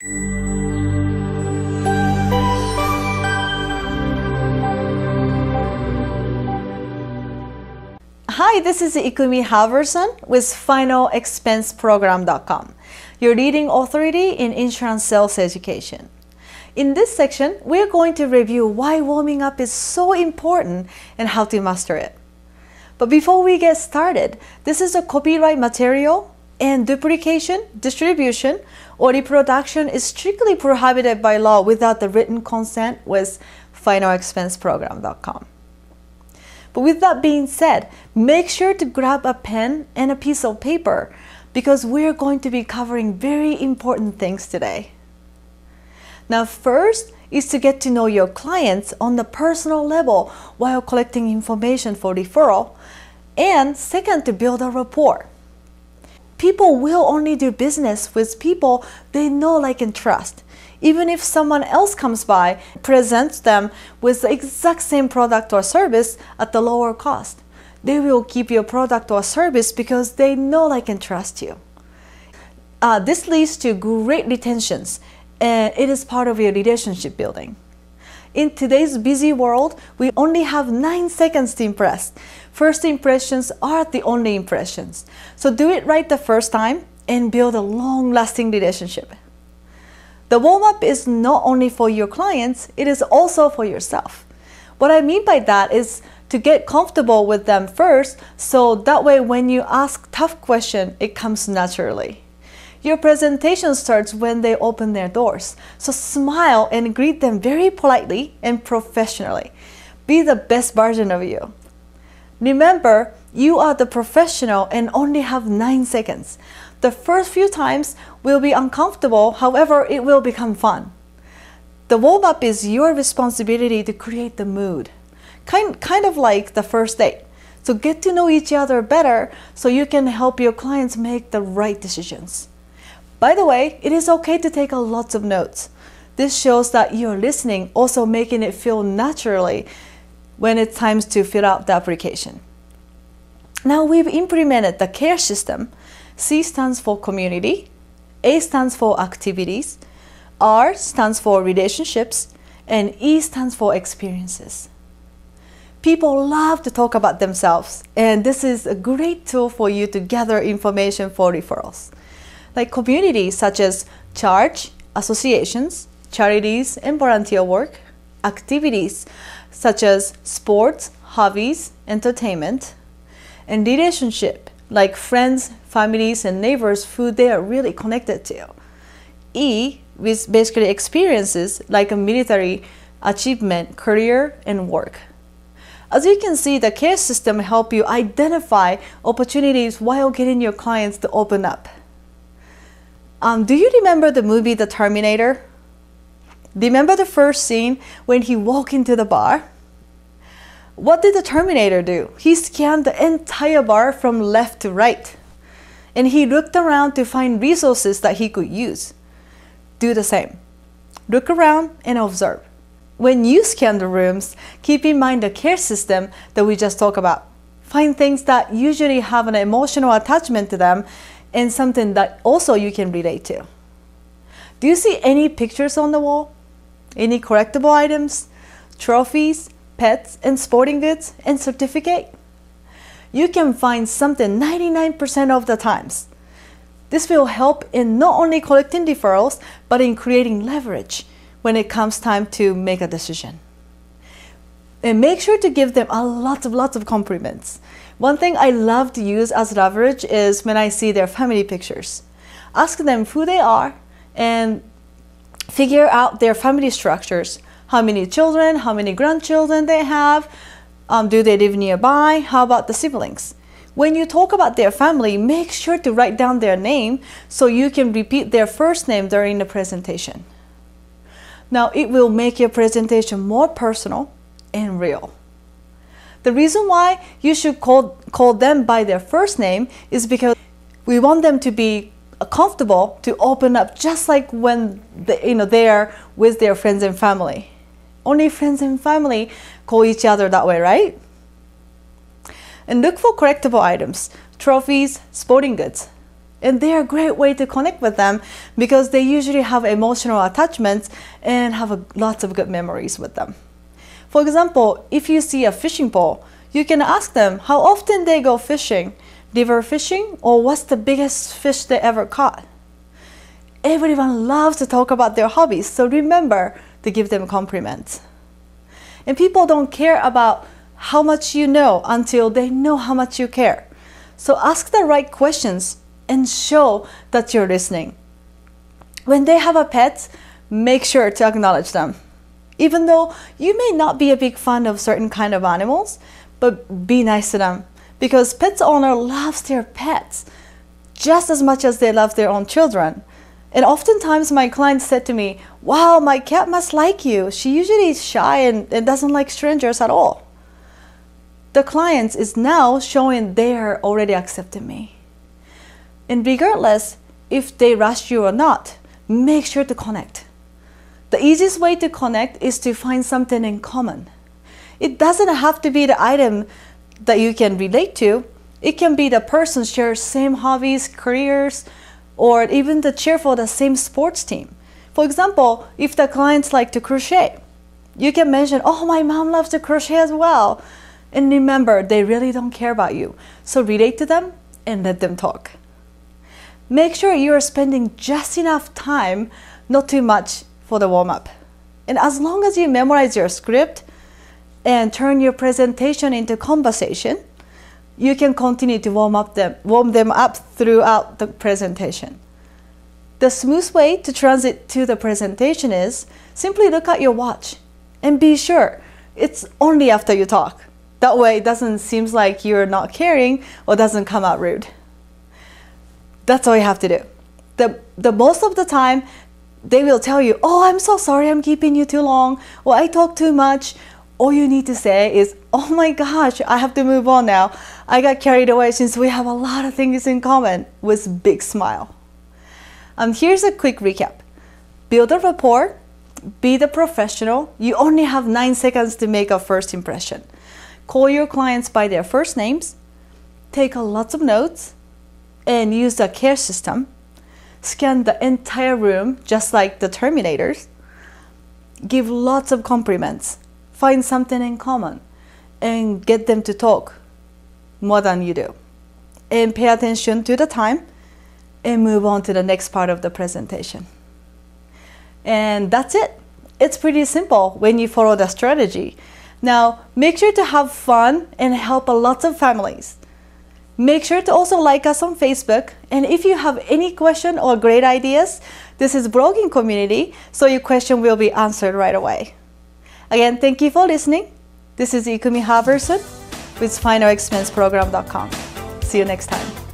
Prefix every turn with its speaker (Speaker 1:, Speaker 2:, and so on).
Speaker 1: Hi, this is Ikumi Halverson with FinalExpenseProgram.com, your leading authority in insurance sales education. In this section, we're going to review why warming up is so important and how to master it. But before we get started, this is a copyright material, and duplication, distribution, or reproduction is strictly prohibited by law without the written consent with FinalExpenseProgram.com. But with that being said, make sure to grab a pen and a piece of paper because we're going to be covering very important things today. Now, first is to get to know your clients on the personal level while collecting information for referral, and second, to build a rapport. People will only do business with people they know, like, and trust. Even if someone else comes by, presents them with the exact same product or service at the lower cost, they will keep your product or service because they know, like, and trust you. This leads to great retentions, and it is part of your relationship building. In today's busy world, we only have 9 seconds to impress. First impressions are the only impressions. So do it right the first time and build a long-lasting relationship. The warm-up is not only for your clients, it is also for yourself. What I mean by that is to get comfortable with them first, so that way when you ask tough questions, it comes naturally. Your presentation starts when they open their doors, so smile and greet them very politely and professionally. Be the best version of you. Remember, you are the professional and only have 9 seconds. The first few times will be uncomfortable, however, it will become fun. The warm-up is your responsibility to create the mood, kind of like the first date. So get to know each other better so you can help your clients make the right decisions. By the way, it is okay to take lots of notes. This shows that you're listening, also making it feel naturally when it's time to fill out the application. Now we've implemented the CARE system. C stands for community, A stands for activities, R stands for relationships, and E stands for experiences. People love to talk about themselves, and this is a great tool for you to gather information for referrals. Like communities such as church, associations, charities, and volunteer work, activities such as sports, hobbies, entertainment, and relationship like friends, families, and neighbors who they are really connected to. E with basically experiences like a military achievement, career, and work. As you can see, the CARE system helps you identify opportunities while getting your clients to open up. Do you remember the movie The Terminator? Remember the first scene when he walked into the bar? What did the Terminator do? He scanned the entire bar from left to right. And he looked around to find resources that he could use. Do the same. Look around and observe. When you scan the rooms, keep in mind the CARE system that we just talked about. Find things that usually have an emotional attachment to them and something that also you can relate to. Do you see any pictures on the wall? Any collectible items, trophies, pets, and sporting goods, and certificate? You can find something 99% of the times. This will help in not only collecting referrals, but in creating leverage when it comes time to make a decision. And make sure to give them lots of compliments. One thing I love to use as leverage is when I see their family pictures. Ask them who they are and figure out their family structures. How many children, how many grandchildren they have, do they live nearby, how about the siblings? When you talk about their family, make sure to write down their name so you can repeat their first name during the presentation. Now, it will make your presentation more personal and real. The reason why you should call them by their first name is because we want them to be comfortable to open up, just like when they are with their friends and family. Only friends and family call each other that way, right? And look for collectible items, trophies, sporting goods. And they are a great way to connect with them because they usually have emotional attachments and have lots of good memories with them. For example, if you see a fishing pole, you can ask them how often they go fishing, river fishing, or what's the biggest fish they ever caught. Everyone loves to talk about their hobbies, so remember to give them compliments. And people don't care about how much you know until they know how much you care. So ask the right questions and show that you're listening. When they have a pet, make sure to acknowledge them. Even though you may not be a big fan of certain kind of animals, but be nice to them because pet owner loves their pets just as much as they love their own children. And oftentimes my clients said to me, wow, my cat must like you. She usually is shy and doesn't like strangers at all. The client is now showing they are already accepting me. And regardless if they rush you or not, make sure to connect. The easiest way to connect is to find something in common. It doesn't have to be the item that you can relate to. It can be the person shares same hobbies, careers, or even the cheer for the same sports team. For example, if the clients like to crochet, you can mention, oh, my mom loves to crochet as well. And remember, they really don't care about you. So relate to them and let them talk. Make sure you are spending just enough time, not too much, for the warm-up. And as long as you memorize your script and turn your presentation into conversation, you can continue to warm them up throughout the presentation. The smooth way to transit to the presentation is simply look at your watch and be sure it's only after you talk. That way it doesn't seem like you're not caring or doesn't come out rude. That's all you have to do. The most of the time, they will tell you, oh, I'm so sorry I'm keeping you too long, or I talk too much. All you need to say is, oh my gosh, I have to move on now. I got carried away since we have a lot of things in common, with a big smile. Here's a quick recap. Build a rapport, be the professional. You only have 9 seconds to make a first impression. Call your clients by their first names, take lots of notes, and use the care system. Scan the entire room, just like the Terminators. Give lots of compliments. Find something in common and get them to talk more than you do. And pay attention to the time and move on to the next part of the presentation. And that's it. It's pretty simple when you follow the strategy. Now, make sure to have fun and help a lot of families. Make sure to also like us on Facebook. And if you have any question or great ideas, this is blogging community, so your question will be answered right away. Again, thank you for listening. This is Ikumi Haverson with FinalExpenseProgram.com. See you next time.